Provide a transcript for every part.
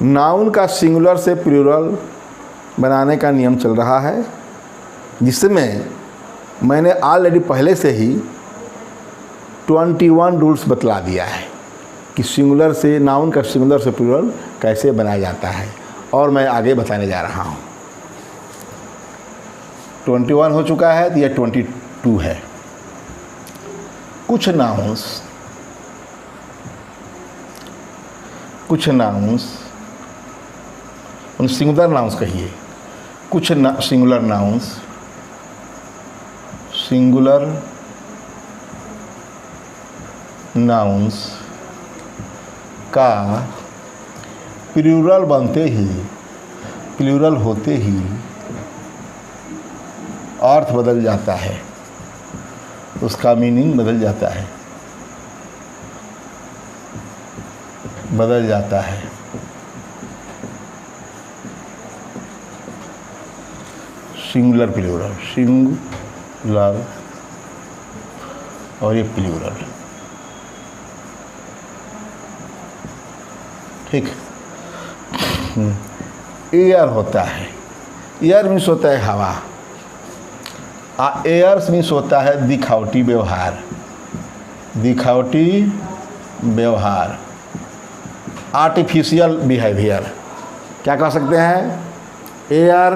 Noun का singular से plural बनाने का नियम चल रहा है, जिसमें मैंने ऑलरेडी पहले से ही 21 रूल्स बतला दिया है कि सिंगुलर से नाउन का सिंगुलर से प्लूरल कैसे बनाया जाता है, और मैं आगे बताने जा रहा हूँ। 21 हो चुका है तो यह 22 है। कुछ नाउंस उन सिंगुलर नाउंस कहिए, कुछ सिंगुलर नाउंस का प्लूरल होते ही अर्थ बदल जाता है, उसका मीनिंग बदल जाता है। सिंगुलर और ये प्लूरल, ठीक। एयर होता है, एयर मीन्स होता है हवा, एयर्स मीन्स होता है दिखावटी व्यवहार, आर्टिफिशियल बिहेवियर। क्या कह सकते हैं? एयर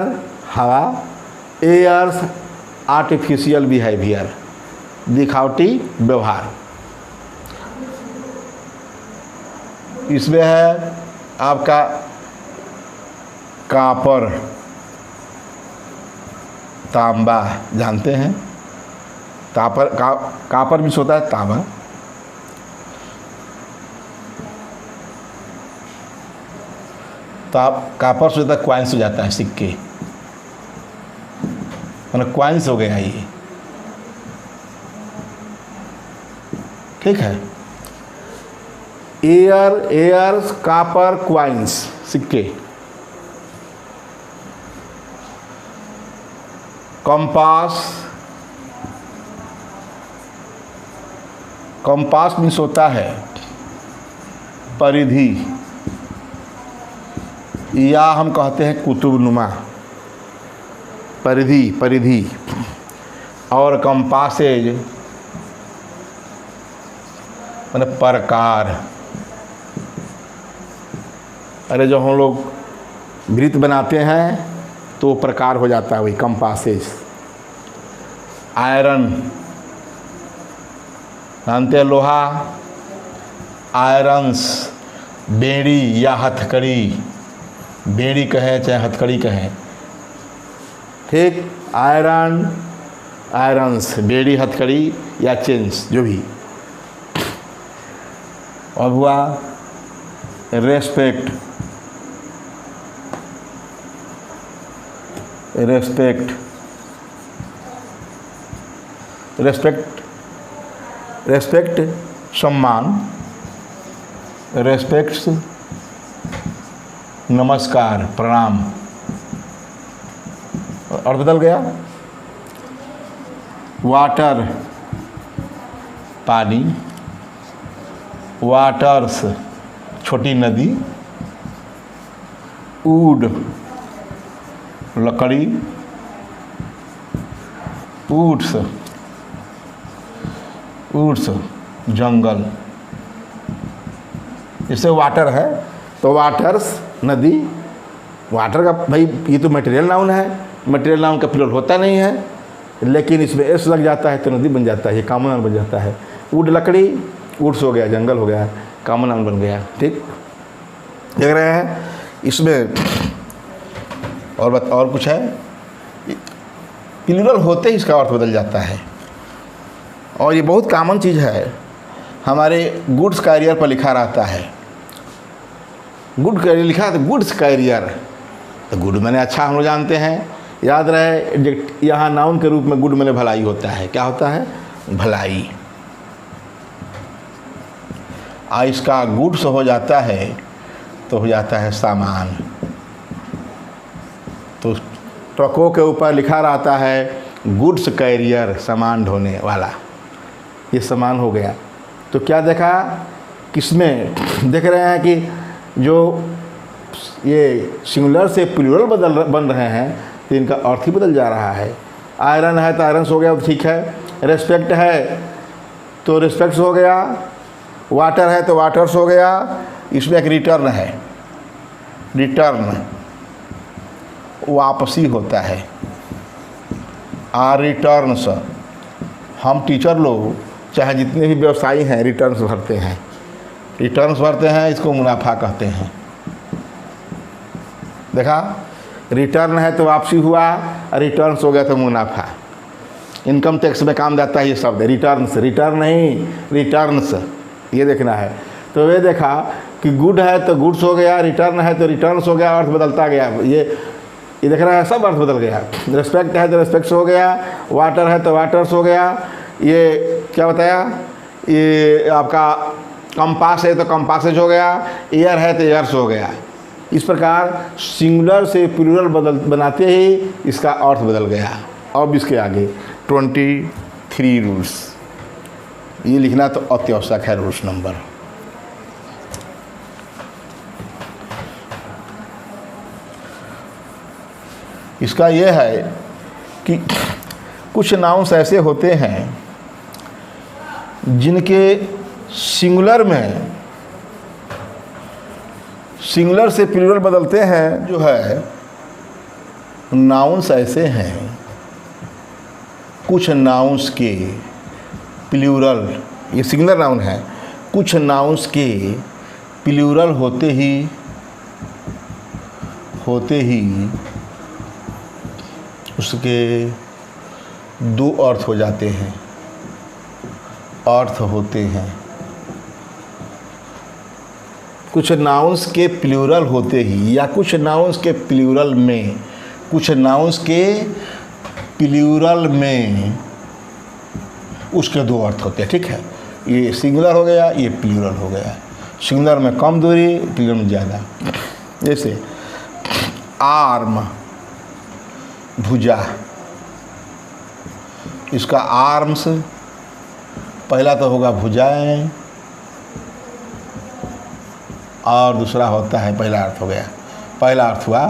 हवा, एयर्स आर्टिफिशियल बिहेवियर, दिखावटी व्यवहार। इसमें है आपका कापर, तांबा, जानते हैं कापर भी होता है तांबा। कापर से होता है क्वाइंस हो जाता है, सिक्के, मतलब क्वाइंस हो गया ये, ठीक है। एयर्स कापर क्वाइंस, सिक्के। कंपास मीन्स होता है परिधि, या हम कहते हैं कुतुबनुमा, परिधि। और कंपासेज मतलब प्रकार। अरे जो हम लोग वृत्त बनाते हैं तो प्रकार हो जाता है वही कंपासेज। आयरन, जानते हैं लोहा, आयरन्स, बेड़ी या हथकड़ी, बेड़ी कहें चाहे हथकड़ी कहें, ठीक। आयरन्स, बेड़ी, हथकड़ी या चेन्स, जो भी। और हुआ रेस्पेक्ट, सम्मान, रेस्पेक्ट्स नमस्कार, प्रणाम। और बदल गया। वाटर पानी, वाटर्स छोटी नदी, वुड लकड़ी, वुड्स जंगल। जैसे वाटर है तो वाटर्स नदी, वाटर का भाई ये तो मटेरियल नाउन है, मटेरियल नाउन का प्लूरल होता नहीं है, लेकिन इसमें एस लग जाता है तो नदी बन जाता है, ये कॉमन नाउन बन जाता है। वुड लकड़ी, वुड्स हो गया, जंगल हो गया, कॉमन नाउन बन गया, ठीक। देख रहे हैं इसमें। और कुछ है, प्लूरल होते ही इसका अर्थ बदल जाता है, और ये बहुत कॉमन चीज़ है। हमारे गुड्स कैरियर पर लिखा रहता है, गुड कैरियर लिखा है तो गुड्स कैरियर, तो गुड मैंने अच्छा हम लोग जानते हैं, याद रहे। यहाँ नाउन के रूप में गुड मैंने भलाई होता है। क्या होता है? भलाई। इसका गुड्स हो जाता है तो हो जाता है सामान। तो ट्रकों के ऊपर लिखा रहता है गुड्स कैरियर, सामान ढोने वाला, ये सामान हो गया। तो क्या देखा, किसमें देख रहे हैं कि जो ये सिंगुलर से प्लूरल बन रहे हैं तो इनका अर्थ ही बदल जा रहा है। आयरन है तो आयरन्स हो गया, ठीक है। रेस्पेक्ट है तो रिस्पेक्ट्स हो गया। वाटर है तो वाटर्स हो गया। इसमें एक रिटर्न है, रिटर्न वापसी होता है। रिटर्न्स, हम टीचर लोग चाहे जितने भी व्यवसायी हैं रिटर्न्स भरते हैं, रिटर्न्स भरते हैं, इसको मुनाफा कहते हैं। देखा, रिटर्न है तो वापसी हुआ, रिटर्न्स हो गया तो मुनाफा। इनकम टैक्स में काम जाता है ये शब्द, रिटर्न्स, रिटर्न नहीं रिटर्न्स, ये देखना है। तो ये देखा कि गुड है तो गुड्स हो गया, रिटर्न है तो रिटर्न्स हो गया, अर्थ बदलता गया। ये देख रहा है, सब अर्थ बदल गया। रिस्पेक्ट है तो रिस्पेक्ट्स हो गया, वाटर है तो वाटर्स हो गया। ये क्या बताया, ये आपका कंपास है तो कंपासेज हो गया, एयर है तो एयर्स हो गया। इस प्रकार सिंगुलर से प्लूरल बनाते ही इसका अर्थ बदल गया। अब इसके आगे 23 रूल्स, ये लिखना तो अत्यावश्यक है। रूल्स नंबर, इसका यह है कि कुछ नाउन्स ऐसे होते हैं जिनके सिंगुलर में सिंगुलर से प्लूरल बदलते हैं। जो है नाउन्स ऐसे हैं, कुछ नाउन्स के प्लूरल, ये सिंगुलर नाउन है, कुछ नाउन्स के प्लूरल होते ही उसके दो अर्थ हो जाते हैं, अर्थ होते हैं। कुछ नाउन्स के प्लूरल होते ही या कुछ नाउन्स के प्लूरल में, कुछ नाउन्स के प्लूरल में उसके दो अर्थ होते हैं, ठीक है। ये सिंगुलर हो गया, ये प्लूरल हो गया। सिंगुलर में कम दूरी, प्लूरल में ज़्यादा। जैसे आर्म, भुजा, इसका आर्म्स पहला तो होगा भुजाएं और दूसरा होता है, पहला अर्थ हो गया, पहला अर्थ हुआ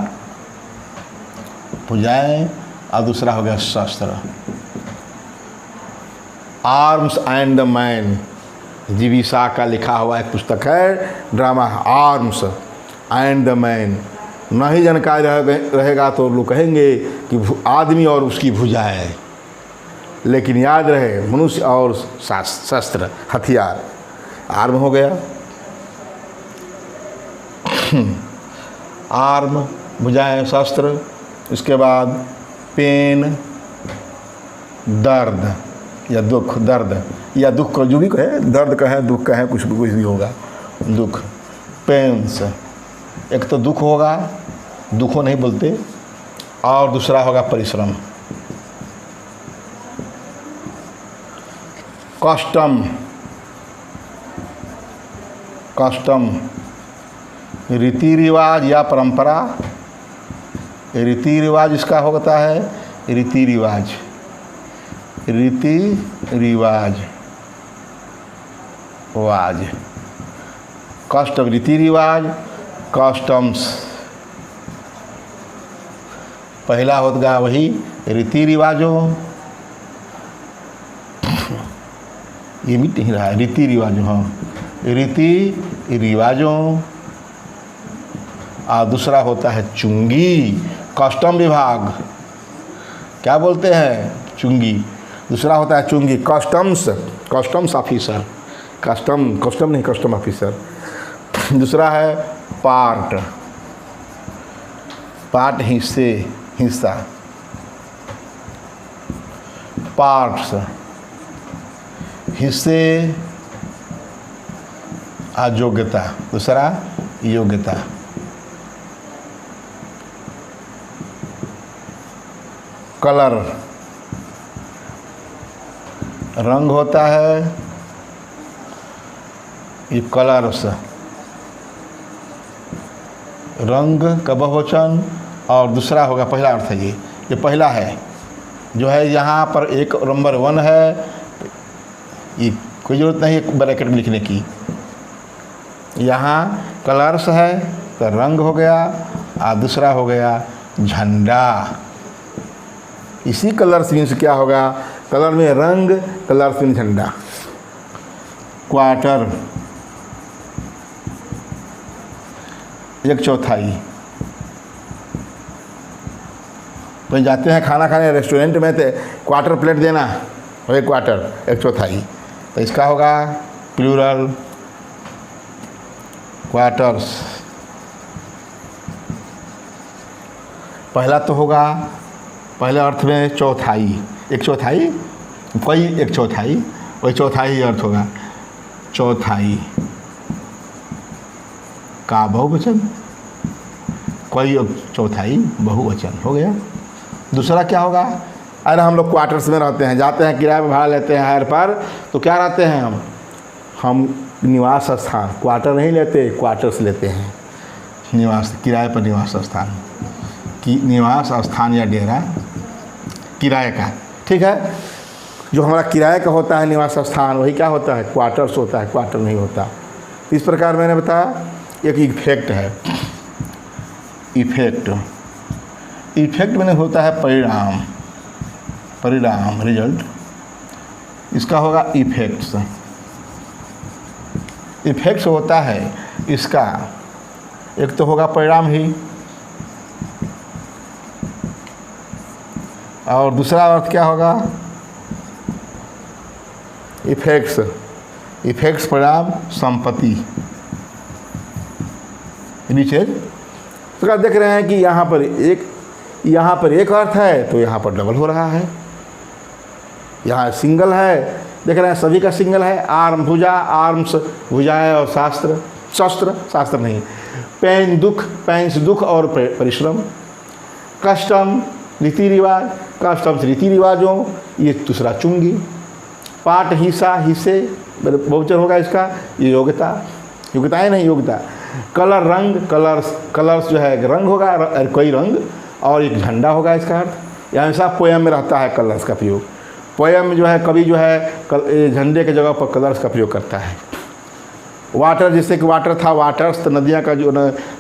भुजाएं और दूसरा हो गया शस्त्र। आर्म्स एंड द मैन, जीविसा का लिखा हुआ एक पुस्तक है, drama, arms and the man. नहीं जानकारी रहेगा तो लोग कहेंगे कि आदमी और उसकी भुजाएं, लेकिन याद रहे मनुष्य और शस्त्र, हथियार। आर्म हो गया, आर्म, भुजाएं, शस्त्र। इसके बाद पेन, दर्द या दुख, दर्द या दुख का जो भी कहे, दर्द का है, दुख का है, कुछ भी होगा, दुख। पेन्स, एक तो दुख होगा, दुखों नहीं बोलते, और दूसरा होगा परिश्रम। कस्टम, कस्टम रीति रिवाज या परंपरा, रीति रिवाज इसका होता है, रीति रिवाज, रीति रिवाज, वाज, कस्टम, रीति रिवाज, कस्टम्स। पहला होगा वही रीति रिवाजों, ये मिट नहीं रहा है, रीति रिवाजों, हाँ, रीति रिवाजों। और दूसरा होता है चुंगी, कस्टम विभाग, क्या बोलते हैं, चुंगी। दूसरा होता है चुंगी, कस्टम्स, कस्टम्स ऑफिसर, कस्टम नहीं, कस्टम ऑफिसर। दूसरा है पार्ट, पार्ट हिस्से, हिस्सा, पार्ट्स, हिस्से। अयोग्यता, दूसरा योग्यता। कलर, रंग होता है, ये कलर्स, रंग का बहुवचन। और दूसरा होगा, पहला अर्थ है ये पहला है, जो है यहाँ पर एक नंबर 1 है, ये कोई ज़रूरत नहीं है ब्रैकेट में लिखने की। यहाँ कलर्स है, तो रंग हो गया और दूसरा हो गया झंडा। इसी कलर्स मीन्स क्या होगा, कलर में रंग, कलर्स मीन झंडा। क्वार्टर, 1/4। कहीं जाते हैं खाना खाने रेस्टोरेंट में तो क्वार्टर प्लेट देना, वही क्वार्टर 1/4। तो इसका होगा प्लूरल क्वार्टर्स। पहला तो होगा पहले अर्थ में चौथाई, 1/4, कोई 1/4, वही चौथाई अर्थ होगा। चौथाई का बहुवचन, कोई चौथाई बहुवचन हो गया। दूसरा क्या होगा, अरे हम लोग क्वार्टर्स में रहते हैं, जाते हैं किराए में भाड़ा लेते हैं हायर पर, तो क्या रहते हैं हम निवास स्थान, क्वार्टर नहीं लेते, क्वार्टर्स लेते हैं। निवास, किराए पर निवास स्थान, कि निवास स्थान या डेरा किराए का, ठीक है। जो हमारा किराए का होता है निवास स्थान, वही क्या होता है, क्वार्टर्स होता है, क्वार्टर नहीं होता। इस प्रकार मैंने बताया एक इफेक्ट है। इफेक्ट, इफेक्ट मैंने होता है परिणाम, परिणाम रिजल्ट, इसका होगा इफेक्ट्स। इफेक्ट्स होता है इसका, एक तो होगा परिणाम ही, और दूसरा अर्थ क्या होगा, इफेक्ट्स, इफेक्ट्स परिणाम संपत्ति। नीचे तो देख रहे हैं कि यहाँ पर एक अर्थ है तो यहाँ पर डबल हो रहा है। यहाँ सिंगल है, देख रहे हैं सभी का सिंगल है। आर्म भुजा, आर्म्स भुजाएं और शास्त्र, शस्त्र, शास्त्र नहीं। पेन दुख, पेंस दुख और परिश्रम। कस्टम रीति रिवाज, कस्टम्स रीति रिवाजों, ये दूसरा चुंगी। पाठ हिस्सा, हिस्से बहुवचन होगा इसका। ये योग्यता, योग्यताएं नहीं योग्यता। कलर रंग, कलर्स, कलर्स जो है रंग होगा, कोई रंग, और एक झंडा होगा इसका अर्थ। यह हमेशा पोएम में रहता है कलर्स का प्रयोग। पोएम में जो है कवि जो है झंडे के जगह पर कलर्स का प्रयोग करता है। वाटर, जैसे कि वाटर था वाटर्स, तो नदियाँ का जो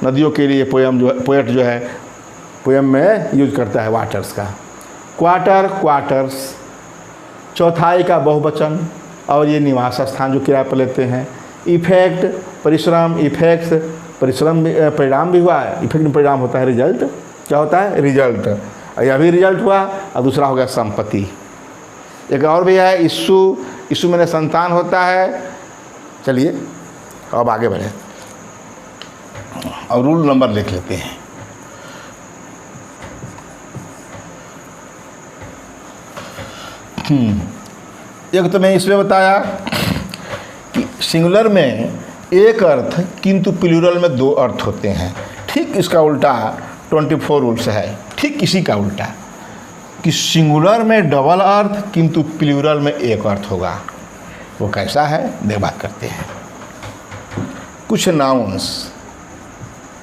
नदियों के लिए पोएम जो पोएट जो है पोएम में यूज करता है वाटर्स का। क्वार्टर, क्वार्टर्स, चौथाई का बहुवचन, और ये निवास स्थान जो किराए पर लेते हैं। इफेक्ट परिश्रम, इफेक्ट्स परिश्रम, परिणाम भी हुआ है। इफेक्ट में परिणाम होता है रिजल्ट, क्या होता है रिजल्ट। यह भी रिजल्ट हुआ, और दूसरा हो गया संपत्ति। एक और भी है इशू, इशू में संतान होता है। चलिए अब आगे बढ़े और रूल नंबर लिख लेते हैं। एक तो मैं इसमें बताया कि सिंगुलर में एक अर्थ किंतु प्लूरल में 2 अर्थ होते हैं। ठीक इसका उल्टा 24 रूल्स है, ठीक इसी का उल्टा, कि सिंगुलर में डबल अर्थ किंतु प्लूरल में एक अर्थ होगा। वो कैसा है देख बात करते हैं। कुछ नाउन्स के सिंगुलर में तो 2 अर्थ होते हैं,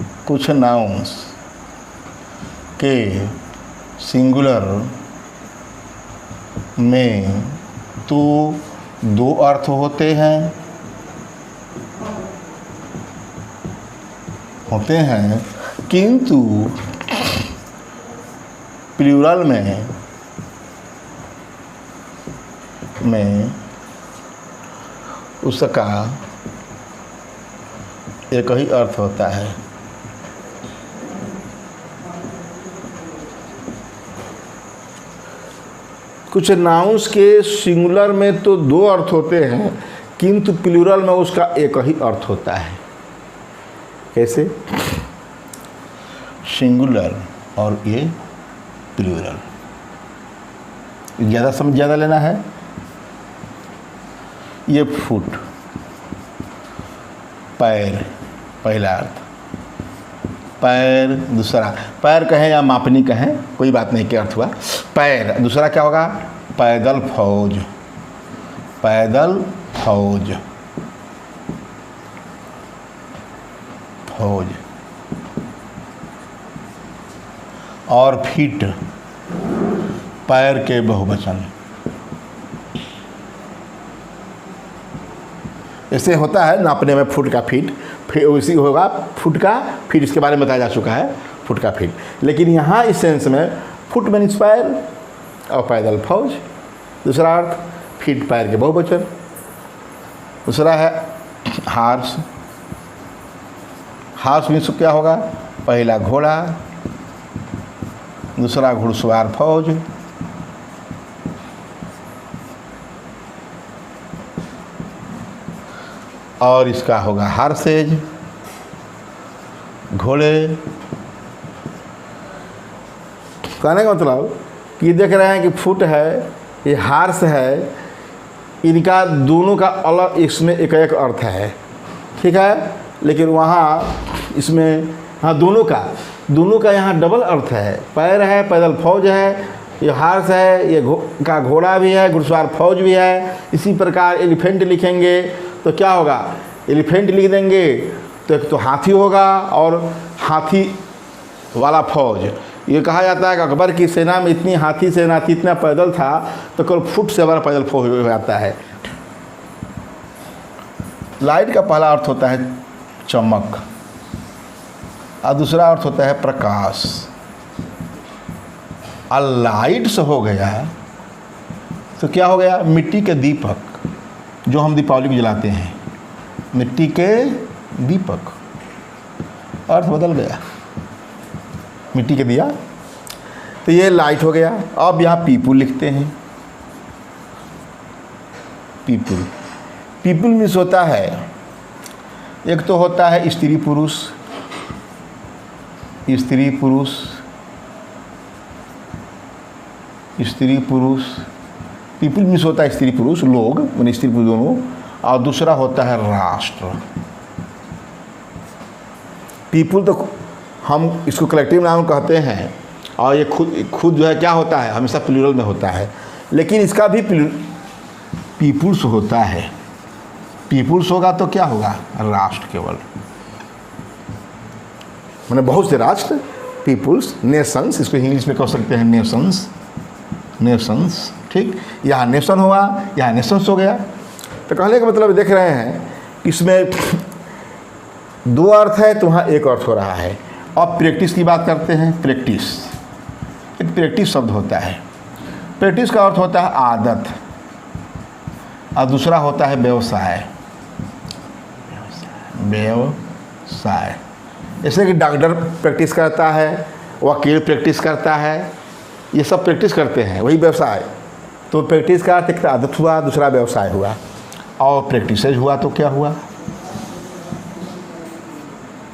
किंतु प्लूरल में उसका एक ही अर्थ होता है। कुछ नाउन्स के सिंगुलर में तो 2 अर्थ होते हैं, किंतु प्लूरल में उसका एक ही अर्थ होता है। कैसे? सिंगुलर और ये प्लूरल, ज़्यादा समझ ज़्यादा लेना है। ये फुट, पैर, पहला अर्थ पैर, दूसरा पैर कहें या मापनी कहें, कोई बात नहीं, क्या अर्थ हुआ पैर। दूसरा क्या होगा? पैदल फौज, पैदल फौज, फौज। और फीट, पैर के बहुवचन। ऐसे होता है नापने में फुट का फीट, फिर उसी होगा फुट का फीट, इसके बारे में बताया जा चुका है फुट का फीट। लेकिन यहाँ इस सेंस में फुट मीन्स पैर और पैदल फौज। दूसरा अर्थ फीट पैर के बहुवचन। दूसरा है हार्स। हार्स मीन्स क्या होगा? पहला घोड़ा, दूसरा घुड़सवार फौज, और इसका होगा हार्सेज, घोड़े। कहने का मतलब कि देख रहे हैं कि फुट है, ये हार्स है, इनका दोनों का अलग इसमें एक एक अर्थ है, ठीक है। लेकिन वहाँ इसमें हाँ दोनों का यहाँ डबल अर्थ है। पैर है, पैदल फौज है, ये हार्स है, ये का घोड़ा भी है, घुड़सवार फौज भी है। इसी प्रकार एलिफेंट लिखेंगे तो क्या होगा? एलिफेंट लिख देंगे तो एक तो हाथी होगा और हाथी वाला फौज। ये कहा जाता है कि अकबर की सेना में इतनी हाथी सेना थी, इतना पैदल था, तो केवल फुट से हमारा पैदल फौज हो जाता है। लाइट का पहला अर्थ होता है चमक और दूसरा अर्थ होता है प्रकाश। और लाइट से हो गया तो क्या हो गया? मिट्टी के दीपक, जो हम दीपावली को जलाते हैं, मिट्टी के दीपक, अर्थ बदल गया, मिट्टी के दिया। तो ये लाइट हो गया। अब यहाँ पीपुल लिखते हैं। पीपुल, पीपुल मीन्स होता है, एक तो होता है स्त्री पुरुष, स्त्री पुरुष, स्त्री पुरुष। पीपुल मीन्स होता है स्त्री पुरुष, लोग माने स्त्री पुरुष दोनों। और दूसरा होता है राष्ट्र। पीपुल तो हम इसको कलेक्टिव नाउन कहते हैं, और ये खुद जो है क्या होता है? हमेशा प्लूरल में होता है। लेकिन इसका भी पीपुल्स होता है। पीपुल्स होगा तो क्या होगा? राष्ट्र केवल, माने बहुत से राष्ट्र, पीपुल्स, नेशंस, इसको इंग्लिश में कह सकते हैं नेशंस, नेशंस, ठीक। यहाँ नेशन हुआ, यहाँ नेशंस हो गया। तो कहने का मतलब देख रहे हैं इसमें दो अर्थ है तो वहाँ एक अर्थ हो रहा है। अब प्रैक्टिस की बात करते हैं। प्रैक्टिस, एक प्रैक्टिस शब्द होता है। प्रैक्टिस का अर्थ होता है आदत और दूसरा होता है व्यवसाय। व्यवसाय जैसे कि डॉक्टर प्रैक्टिस करता है, वकील प्रैक्टिस करता है, ये सब प्रैक्टिस करते हैं, वही व्यवसाय। तो प्रैक्टिस का अर्थ एक आदत हुआ, दूसरा व्यवसाय हुआ। और प्रैक्टिसेज हुआ तो क्या हुआ?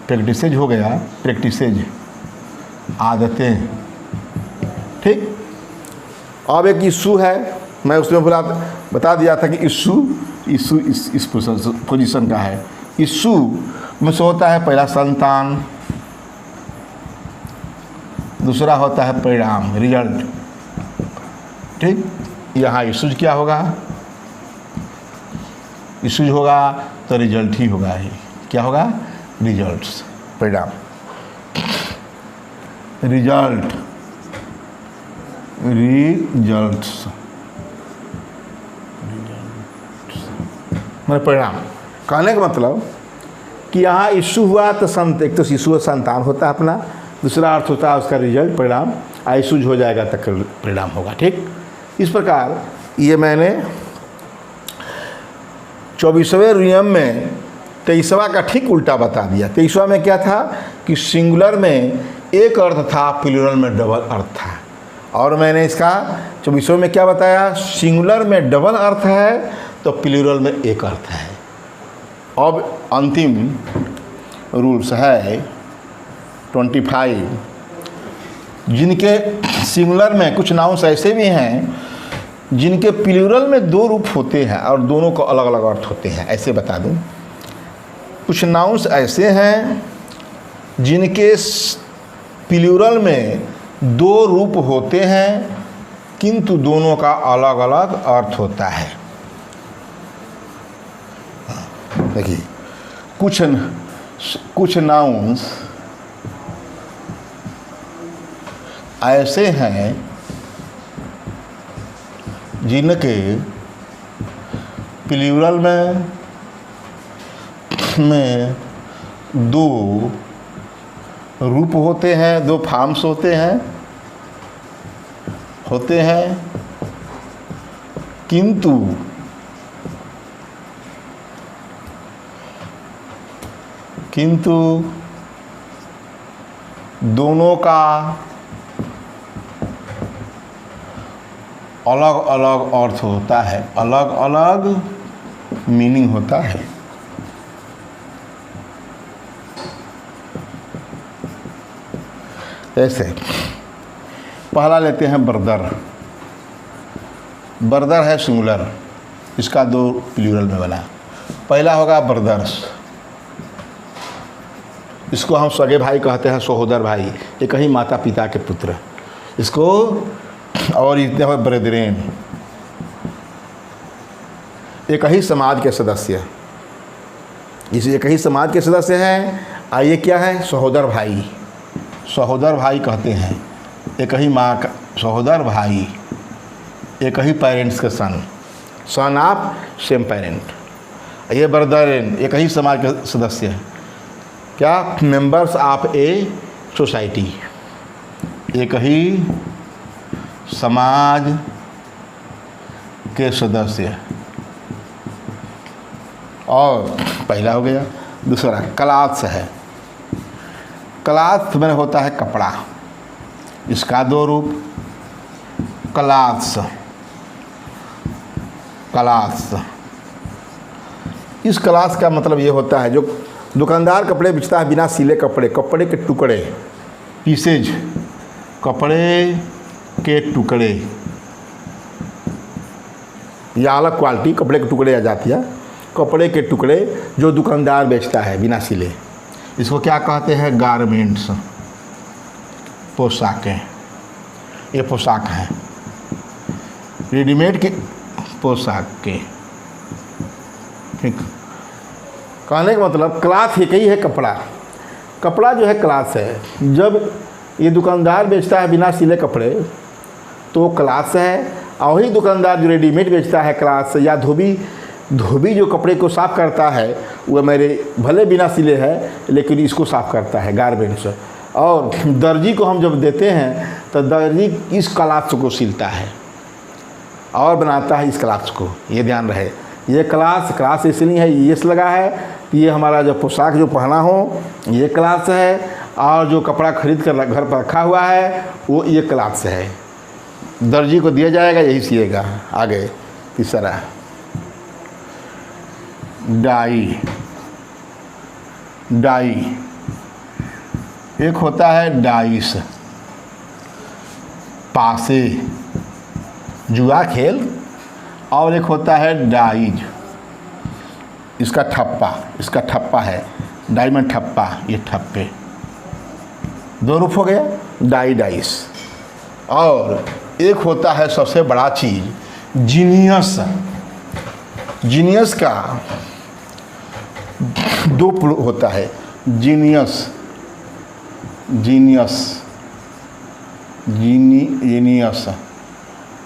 प्रैक्टिसेज हो गया, प्रैक्टिसेज आदतें, ठीक। अब एक इशू है, मैं उसमें बता दिया था कि इशू इस पोजीशन का है। इशू में से होता है पहला संतान, दूसरा होता है परिणाम, रिजल्ट, ठीक। यहाँ इशूज क्या होगा? इशूज होगा तो रिजल्ट ही होगा। ही क्या होगा? रिजल्ट्स, परिणाम, रिजल्ट, रिजल्ट्स, मतलब परिणाम। कहने का मतलब कि यहाँ इशू हुआ तो एक तो शिशु संतान होता है अपना, दूसरा अर्थ होता है उसका रिजल्ट, परिणाम। आइशूज हो जाएगा तक परिणाम होगा, ठीक। इस प्रकार ये मैंने 24वें नियम में 23वां का ठीक उल्टा बता दिया। 23वां में क्या था कि सिंगुलर में एक अर्थ था, प्लूरल में डबल अर्थ था। और मैंने इसका 24वें में क्या बताया? सिंगुलर में डबल अर्थ है तो प्लूरल में एक अर्थ है। अब अंतिम रूल्स है 25, जिनके सिंगुलर में कुछ नाउन्स ऐसे भी हैं जिनके प्लूरल में दो रूप होते हैं और दोनों को अलग अलग अर्थ होते हैं। ऐसे बता दूं, कुछ नाउन्स ऐसे हैं जिनके प्लूरल में दो रूप होते हैं किंतु दोनों का अलग अलग अर्थ होता है। देखिए, कुछ नाउन्स ऐसे हैं जिनके प्लूरल में में दो रूप होते हैं, दो फॉर्म्स होते हैं किंतु दोनों का अलग अलग अर्थ होता है, अलग अलग मीनिंग होता है। ऐसे पहला लेते हैं ब्रदर। ब्रदर है सिंगुलर, इसका दो प्लूरल में बना। पहला होगा ब्रदर्स, इसको हम सगे भाई कहते हैं, सहोदर भाई, एक ही माता पिता के पुत्र इसको। और इतने हुए ब्रदरेन, एक ही समाज के सदस्य, इस एक ही समाज के सदस्य हैं। ये क्या है? सहोदर भाई, सहोदर भाई कहते हैं, एक ही माँ का सहोदर भाई, एक ही पेरेंट्स के सन ऑफ सेम पेरेंट। ये ब्रदरेन एक ही समाज के सदस्य हैं। क्या? मेंबर्स ऑफ ए सोसाइटी, एक ही समाज के सदस्य। और पहला हो गया। दूसरा क्लॉथ्स है। क्लॉथ में होता है कपड़ा, इसका दो रूप। क्लॉथ्स, इस क्लॉथ का मतलब ये होता है जो दुकानदार कपड़े बेचता है बिना सिले कपड़े, कपड़े के टुकड़े, पीसेज, कपड़े के टुकड़े या अलग क्वालिटी कपड़े के टुकड़े आ जाती है। कपड़े के टुकड़े जो दुकानदार बेचता है बिना सिले, इसको क्या कहते हैं? गारमेंट्स, पोशाकें। ये पोशाक हैं, रेडीमेड की पोशाक के। ठीक, कहने का मतलब क्लॉथ एक ही है, कपड़ा जो है क्लॉथ है। जब ये दुकानदार बेचता है बिना सिले कपड़े तो क्लॉथ है, और वही दुकानदार जो रेडीमेड बेचता है क्लॉथ या धोबी जो कपड़े को साफ़ करता है, वह मेरे भले बिना सिले है लेकिन इसको साफ़ करता है, गारमेंट्स। और दर्जी को हम जब देते हैं तो दर्जी इस क्लॉथ को सिलता है और बनाता है इस क्लॉथ को। ये ध्यान रहे, ये क्लॉथ इसलिए है, ये लगा है कि ये हमारा जो पोशाक जो पहना हो ये क्लॉथ है, और जो कपड़ा खरीद कर घर पर रखा हुआ है वो ये क्लॉथ है। दर्जी को दिया जाएगा, यही सिएगा। आगे तीसरा डाई, एक होता है डाइस, पासे, जुआ खेल, और एक होता है डाइज, इसका ठप्पा है, डायमंड ठप्पा, ये ठप्पे। दो रूप हो गया, डाइस। और एक होता है सबसे बड़ा चीज़ जीनियस का दो होता है, जीनियस,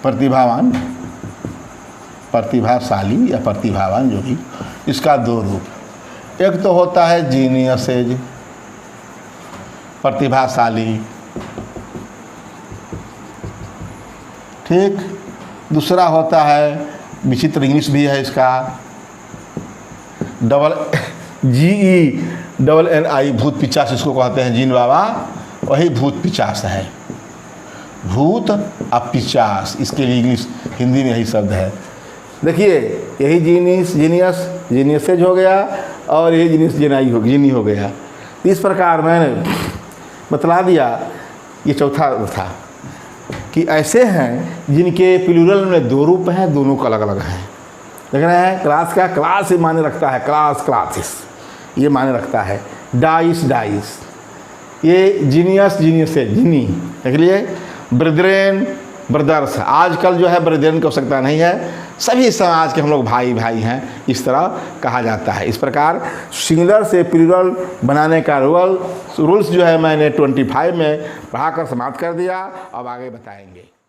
प्रतिभावान, प्रतिभाशाली या प्रतिभावान, जो भी। इसका दो रूप, एक तो होता है जीनियसेज, प्रतिभाशाली, ठीक। दूसरा होता है, विचित्र इंग्लिश भी है इसका, GENNI, भूत पिचास इसको कहते हैं। जीन बाबा वही भूत पिचास है, भूत और पिचास, इसके लिए इंग्लिश हिंदी में यही शब्द है। देखिए, यही जीनियसेज हो गया, और यही जीनी हो गया। इस प्रकार मैंने बतला दिया। ये चौथा था कि ऐसे हैं जिनके प्लूरल में दो रूप हैं, दोनों का अलग अलग हैं। देख रहे हैं, क्लास का क्लास माने रखता है, क्लासेस ये माने रखता है। डाइस, ये जीनियसेज, देख लिए। ब्रदरेन, ब्रदर्स, आजकल जो है ब्रदरेन की आवश्यकता नहीं है, सभी समाज के हम लोग भाई हैं, इस तरह कहा जाता है। इस प्रकार सिंगुलर से प्लूरल बनाने का रूल्स जो है मैंने 25 में पढ़ाकर समाप्त कर दिया। अब आगे बताएंगे।